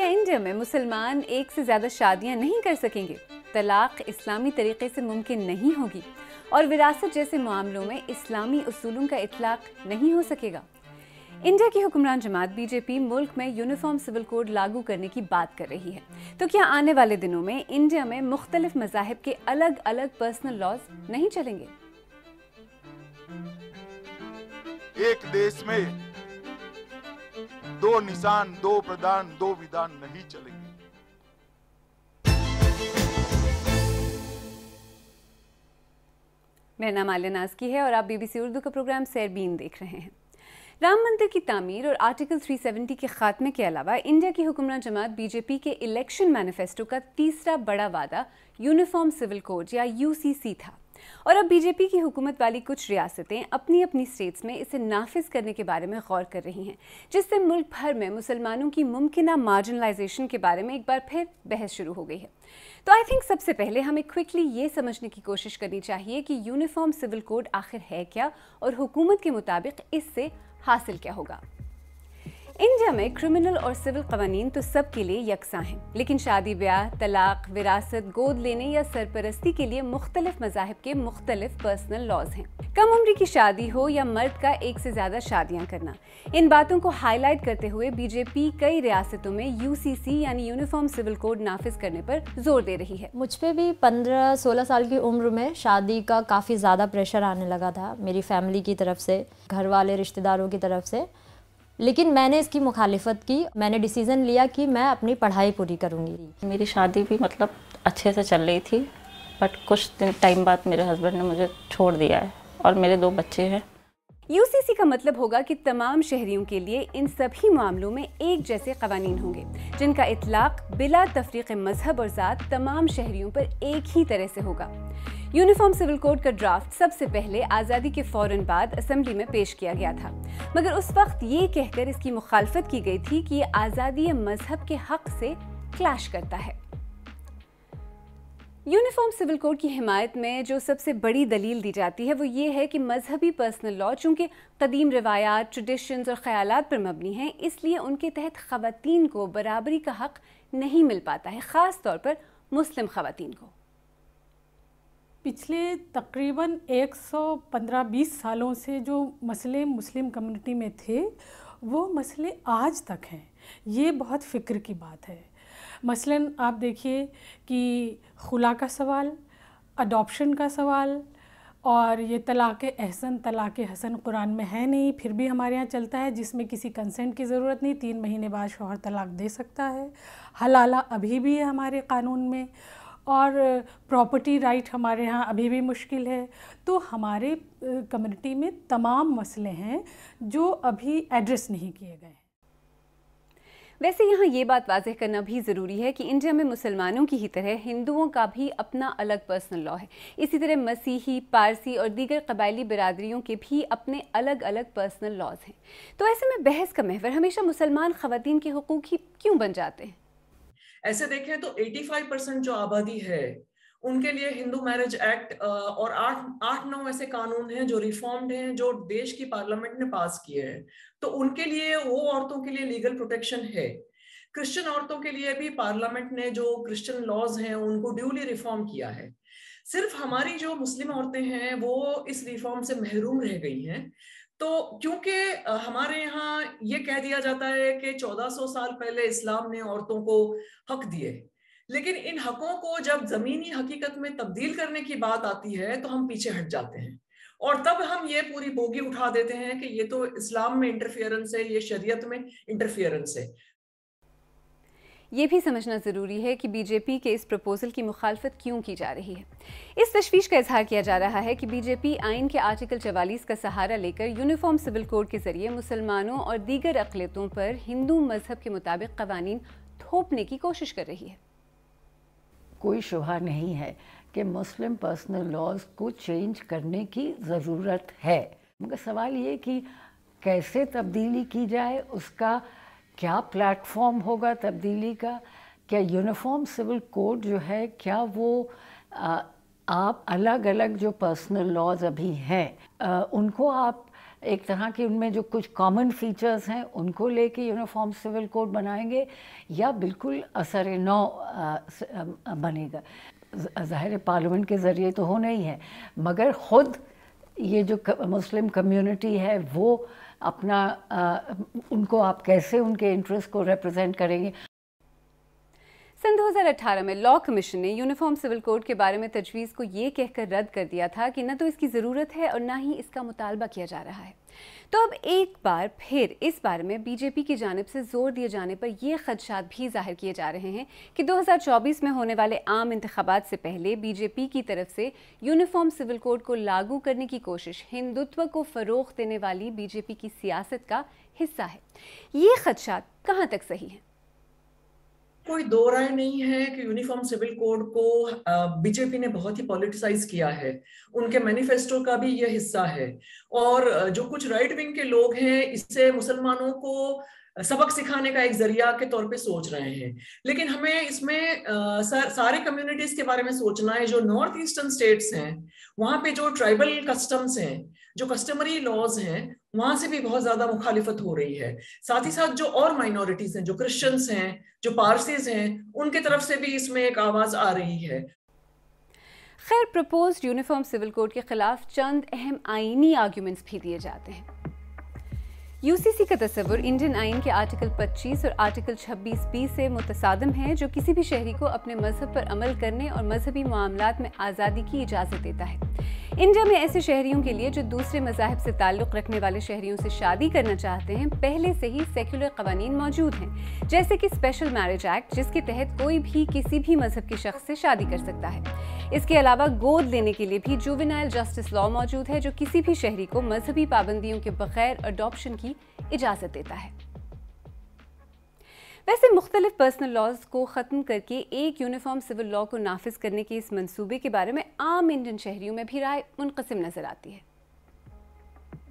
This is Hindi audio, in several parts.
क्या इंडिया में मुसलमान एक से ज़्यादा शादियां नहीं कर सकेंगे? तलाक इस्लामी तरीके से मुमकिन नहीं होगी और विरासत जैसे मामलों में इस्लामी उसूलों का इतलाक नहीं हो सकेगा। इंडिया की हुक्मरान जमात बीजेपी मुल्क में यूनिफॉर्म सिविल कोड लागू करने की बात कर रही है, तो क्या आने वाले दिनों में इंडिया में मुख्तलिफ मज़ाहिब के अलग अलग पर्सनल लॉज नहीं चलेंगे? एक देश में दो निशान, दो प्रधान, दो विधान नहीं चलेंगे। मेरा नाम आलिया नाज़की है और आप बीबीसी उर्दू का प्रोग्राम सैरबीन देख रहे हैं। राम मंदिर की तामीर और आर्टिकल 370 के खात्मे के अलावा इंडिया की हुक्मरान जमात बीजेपी के इलेक्शन मैनिफेस्टो का तीसरा बड़ा वादा यूनिफॉर्म सिविल कोड या यूसीसी था और अब बीजेपी की हुकूमत वाली कुछ रियासतें अपनी अपनी स्टेट्स में इसे नाफिज करने के बारे में गौर कर रही हैं, जिससे मुल्क भर में मुसलमानों की मुमकिना मार्जिनलाइजेशन के बारे में एक बार फिर बहस शुरू हो गई है। तो आई थिंक सबसे पहले हमें क्विकली ये समझने की कोशिश करनी चाहिए कि यूनिफॉर्म सिविल कोड आखिर है क्या और हुकूमत के मुताबिक इससे हासिल क्या होगा। इंडिया में क्रिमिनल और सिविल कवानीन तो सबके लिए यकसा हैं, लेकिन शादी ब्याह, तलाक, विरासत, गोद लेने या सरपरस्ती के लिए मुख्तलिफ मज़ाहिब के मुख्तलिफ पर्सनल लॉज हैं। कम उम्र की शादी हो या मर्द का एक से ज़्यादा शादियां करना, इन बातों को हाईलाइट करते हुए बीजेपी कई रियासतों में यूसीसी यानी यूनिफॉर्म सिविल कोड नाफिज करने पर जोर दे रही है। मुझ पे भी 15-16 साल की उम्र में शादी का काफ़ी ज़्यादा प्रेशर आने लगा था, मेरी फैमिली की तरफ से, घर वाले रिश्तेदारों की तरफ से। लेकिन मैंने इसकी मुखालिफत की। मैंने डिसीज़न लिया कि मैं अपनी पढ़ाई पूरी करूँगी। मेरी शादी भी मतलब अच्छे से चल रही थी, बट कुछ टाइम बाद मेरे हस्बैंड ने मुझे छोड़ दिया है और मेरे 2 बच्चे हैं। यूसीसी का मतलब होगा कि तमाम शहरियों के लिए इन सभी मामलों में एक जैसे कवानीन होंगे, जिनका इतलाक बिला तफरीक मजहब और ज़ात तमाम शहरियों पर एक ही तरह से होगा। यूनिफॉर्म सिविल कोड का ड्राफ्ट सबसे पहले आज़ादी के फौरन बाद असेंबली में पेश किया गया था, मगर उस वक्त ये कहकर इसकी मुखालफत की गई थी कि ये आज़ादी मजहब के हक से क्लैश करता है। यूनिफॉर्म सिविल कोड की हिमायत में जो सबसे बड़ी दलील दी जाती है वो ये है कि मजहबी पर्सनल लॉ चूँकि कदीम रिवायात, ट्रेडिशंस और ख़यालात पर मबनी हैं, इसलिए उनके तहत ख़वातीन को बराबरी का हक नहीं मिल पाता है, ख़ास तौर पर मुस्लिम ख़वातीन को। पिछले तकरीबन 115-20 सालों से जो मसले मुस्लिम कम्युनिटी में थे वो मसले आज तक हैं। ये बहुत फ़िक्र की बात है। मसलन आप देखिए कि खुला का सवाल, अडॉप्शन का सवाल और ये तलाक़ अहसन, तलाक़ हसन कुरान में है नहीं, फिर भी हमारे यहाँ चलता है, जिसमें किसी कंसेंट की ज़रूरत नहीं, 3 महीने बाद शौहर तलाक़ दे सकता है। हलाला अभी भी है हमारे क़ानून में और प्रॉपर्टी राइट हमारे यहाँ अभी भी मुश्किल है। तो हमारे कम्युनिटी में तमाम मसले हैं जो अभी एड्रेस नहीं किए गए हैं। वैसे यहाँ ये बात वाज़ेह करना भी ज़रूरी है कि इंडिया में मुसलमानों की ही तरह हिंदुओं का भी अपना अलग पर्सनल लॉ है। इसी तरह मसीही, पारसी और दीगर कबायली बिरादरियों के भी अपने अलग अलग पर्सनल लॉज हैं। तो ऐसे में बहस का महवर हमेशा मुसलमान ख़वातीन के हुकूक ही क्यों बन जाते हैं? ऐसे देखें तो 85% जो आबादी है उनके लिए हिंदू मैरिज एक्ट और 8-9 ऐसे कानून हैं जो रिफॉर्म्ड हैं, जो देश की पार्लियामेंट ने पास किए हैं, तो उनके लिए, वो औरतों के लिए लीगल प्रोटेक्शन है। क्रिश्चियन औरतों के लिए भी पार्लियामेंट ने जो क्रिश्चियन लॉज हैं उनको ड्यूली रिफॉर्म किया है। सिर्फ हमारी जो मुस्लिम औरतें हैं वो इस रिफॉर्म से महरूम रह गई हैं। तो क्योंकि हमारे यहाँ ये कह दिया जाता है कि 1400 साल पहले इस्लाम ने औरतों को हक दिए, लेकिन इन हकों को जब जमीनी हकीकत में तब्दील करने की बात आती है तो हम पीछे हट जाते हैं और तब हम ये पूरी बोगी उठा देते हैं कि ये तो इस्लाम में इंटरफियरेंस है, ये शरीयत में इंटरफियरेंस है। ये भी समझना ज़रूरी है कि बीजेपी के इस प्रपोजल की मुखालफत क्यों की जा रही है। इस तशवीश का इजहार किया जा रहा है कि बीजेपी आइन के आर्टिकल 44 का सहारा लेकर यूनिफॉर्म सिविल कोड के जरिए मुसलमानों और दीगर अक़लियतों पर हिंदू मजहब के मुताबिक कवानीन थोपने की कोशिश कर रही है। कोई शुबा नहीं है कि मुस्लिम पर्सनल लॉज को चेंज करने की ज़रूरत है, मगर सवाल ये कि कैसे तब्दीली की जाए, उसका क्या प्लेटफॉर्म होगा तब्दीली का। क्या यूनिफॉर्म सिविल कोड जो है, क्या वो आप अलग अलग जो पर्सनल लॉज अभी हैं उनको आप एक तरह की उनमें जो कुछ कॉमन फीचर्स हैं उनको लेके यूनिफॉर्म सिविल कोड बनाएंगे या बिल्कुल असर नौ बनेगा। ज़ाहिर पार्लियामेंट के ज़रिए तो होना ही है, मगर ख़ुद ये जो मुस्लिम कम्युनिटी है वो अपना उनको आप कैसे उनके इंटरेस्ट को रिप्रेजेंट करेंगे। सन 2018 में लॉ कमीशन ने यूनिफॉर्म सिविल कोड के बारे में तजवीज़ को ये कहकर रद्द कर दिया था कि न तो इसकी ज़रूरत है और ना ही इसका मुतालबा किया जा रहा है। तो अब एक बार फिर इस बारे में बीजेपी की जानिब से जोर दिए जाने पर ये खदशात भी जाहिर किए जा रहे हैं कि 2024 में होने वाले आम इंतखाबात से पहले बीजेपी की तरफ से यूनिफॉर्म सिविल कोड को लागू करने की कोशिश हिंदुत्व को फ़रोग़ देने वाली बीजेपी की सियासत का हिस्सा है। ये खदशात कहाँ तक सही हैं? कोई दो राय नहीं है कि यूनिफॉर्म सिविल कोड को बीजेपी ने बहुत ही पॉलिटिसाइज किया है, उनके मैनिफेस्टो का भी यह हिस्सा है। और जो कुछ राइट विंग के लोग हैं इससे मुसलमानों को सबक सिखाने का एक जरिया के तौर पे सोच रहे हैं, लेकिन हमें इसमें सारे कम्युनिटीज के बारे में सोचना है। जो नॉर्थ ईस्टर्न स्टेट्स हैं वहां पे जो ट्राइबल कस्टम्स हैं, जो कस्टमरी लॉज हैं, वहां से भी बहुत ज्यादा मुखालिफत हो रही है। साथ ही साथ जो और माइनॉरिटीज हैं, जो क्रिश्चियंस हैं, जो पारसीज हैं, उनके तरफ से भी इसमें एक आवाज आ रही है। खैर, प्रपोज्ड यूनिफॉर्म सिविल कोड के खिलाफ चंद अहम आईनी आर्ग्यूमेंट्स भी दिए जाते हैं। यूसीसी का तस्वुर इंडियन आइन के आर्टिकल 25 और आर्टिकल 26B से मुतसादिम है, जो किसी भी शहरी को अपने मजहब पर अमल करने और मजहबी मामलात में आज़ादी की इजाज़त देता है। इंडिया में ऐसे शहरियों के लिए जो दूसरे मज़ाहिब से ताल्लुक़ रखने वाले शहरियों से शादी करना चाहते हैं, पहले से ही सेक्युलर क़वानीन मौजूद हैं, जैसे कि स्पेशल मैरिज एक्ट, जिसके तहत कोई भी किसी भी मजहब के शख्स से शादी कर सकता है। इसके अलावा गोद लेने के लिए भी जुवेनाइल जस्टिस लॉ मौजूद है, जो किसी भी शहरी को मजहबी पाबंदियों के बगैर अडॉप्शन की इजाज़त देता है। वैसे मुख्तलिफ पर्सनल लॉज को ख़त्म करके एक यूनिफॉर्म सिविल लॉ को नाफिज करने के इस मंसूबे के बारे में आम इंडियन शहरियों में भी राय मुनक़सिम नज़र आती है।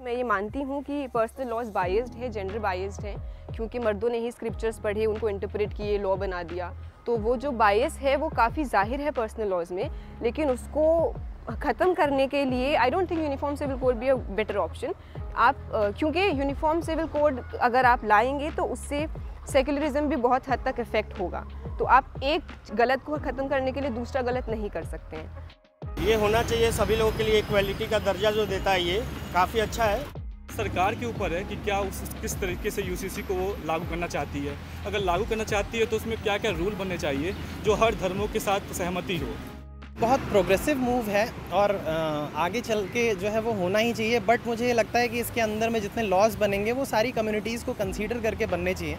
मैं ये मानती हूँ कि पर्सनल लॉज बायस्ड है, जेंडर बायस्ड है, क्योंकि मर्दों ने ही स्क्रिप्चर्स पढ़े, उनको इंटरप्रेट किए, लॉ बना दिया। तो वो जो बायस है वो काफ़ी ज़ाहिर है पर्सनल लॉज में, लेकिन उसको ख़त्म करने के लिए I don't think uniform civil code भी अ बेटर ऑप्शन। आप क्योंकि यूनिफॉर्म सिविल कोड अगर आप लाएंगे तो उससे सेक्युलरिज्म भी बहुत हद तक इफेक्ट होगा। तो आप एक गलत को ख़त्म करने के लिए दूसरा गलत नहीं कर सकते हैं। ये होना चाहिए सभी लोगों के लिए, इक्वालिटी का दर्जा जो देता है ये काफ़ी अच्छा है। सरकार के ऊपर है कि क्या किस तरीके से यूसीसी को वो लागू करना चाहती है। अगर लागू करना चाहती है तो उसमें क्या क्या रूल बनने चाहिए जो हर धर्मों के साथ सहमति हो। बहुत प्रोग्रेसिव मूव है और आगे चल के जो है वो होना ही चाहिए, बट मुझे ये लगता है कि इसके अंदर में जितने लॉज बनेंगे वो सारी कम्युनिटीज़ को कंसीडर करके बनने चाहिए।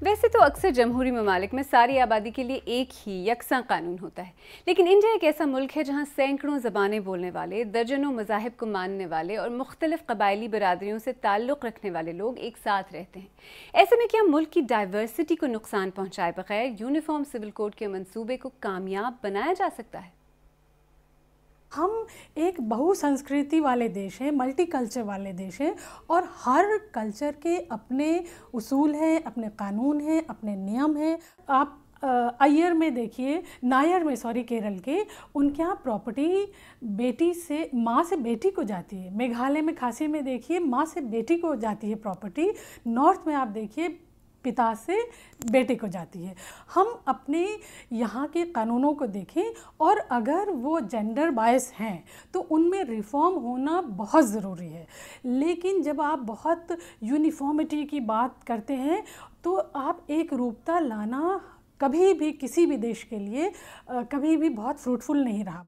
वैसे तो अक्सर जमहूरी ममालिक में सारी आबादी के लिए एक ही यकसा कानून होता है, लेकिन इंडिया एक ऐसा मुल्क है जहाँ सैकड़ों ज़बानें बोलने वाले, दर्जनों मज़ाहिब को मानने वाले और मुख्तलिफ कबायली बरादरियों से ताल्लुक़ रखने वाले लोग एक साथ रहते हैं। ऐसे में क्या मुल्क की डाइवर्सिटी को नुकसान पहुँचाए बगैर यूनिफॉर्म सिविल कोड के मंसूबे को कामयाब बनाया जा सकता है? हम एक बहुसंस्कृति वाले देश हैं, मल्टी कल्चर वाले देश हैं, और हर कल्चर के अपने उसूल हैं, अपने कानून हैं, अपने नियम हैं। आप अय्यर में देखिए, नायर में केरल के, उनके यहाँ प्रॉपर्टी बेटी से माँ से बेटी को जाती है। मेघालय में, खासी में देखिए, माँ से बेटी को जाती है प्रॉपर्टी। नॉर्थ में आप देखिए पिता से बेटे को जाती है। हम अपने यहाँ के कानूनों को देखें, और अगर वो जेंडर बायस हैं तो उनमें रिफॉर्म होना बहुत ज़रूरी है। लेकिन जब आप बहुत यूनिफॉर्मिटी की बात करते हैं तो आप एक रूपता लाना कभी भी किसी भी देश के लिए कभी भी बहुत फ्रूटफुल नहीं रहा।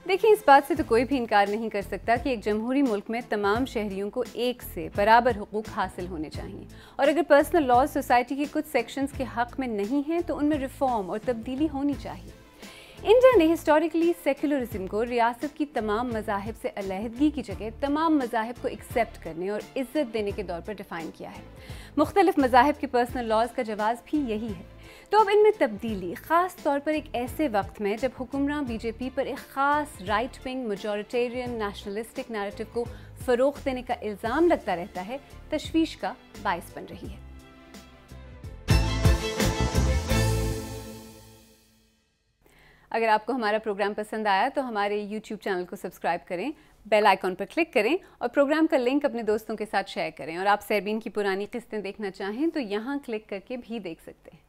देखिए, इस बात से तो कोई भी इनकार नहीं कर सकता कि एक जमहूरी मुल्क में तमाम शहरियों को एक से बराबर हुकूक हासिल होने चाहिए, और अगर पर्सनल लॉज सोसाइटी के कुछ सेक्शंस के हक़ में नहीं हैं तो उनमें रिफॉर्म और तब्दीली होनी चाहिए। इंडिया ने हिस्टोरिकली सेक्युलरिज्म को रियासत की तमाम मज़ाहिब से अलहदगी की जगह तमाम मज़ाहिब को एक्सेप्ट करने और इज़्ज़त देने के तौर पर डिफ़ाइन किया है। मुख्तलिफ मज़ाहिब के पर्सनल लॉज का जवाब भी यही है। तो अब इनमें तब्दीली, ख़ास तौर पर एक ऐसे वक्त में जब हुक्मरान बीजेपी पर एक ख़ास right wing majoritarian nationalistic narrative को फ़रोग़ देने का इल्ज़ाम लगता रहता है, तशवीश का बाइस बन रही है। अगर आपको हमारा प्रोग्राम पसंद आया तो हमारे YouTube चैनल को सब्सक्राइब करें, बेल आइकॉन पर क्लिक करें और प्रोग्राम का लिंक अपने दोस्तों के साथ शेयर करें। और आप सरबीन की पुरानी किस्तें देखना चाहें तो यहाँ क्लिक करके भी देख सकते हैं।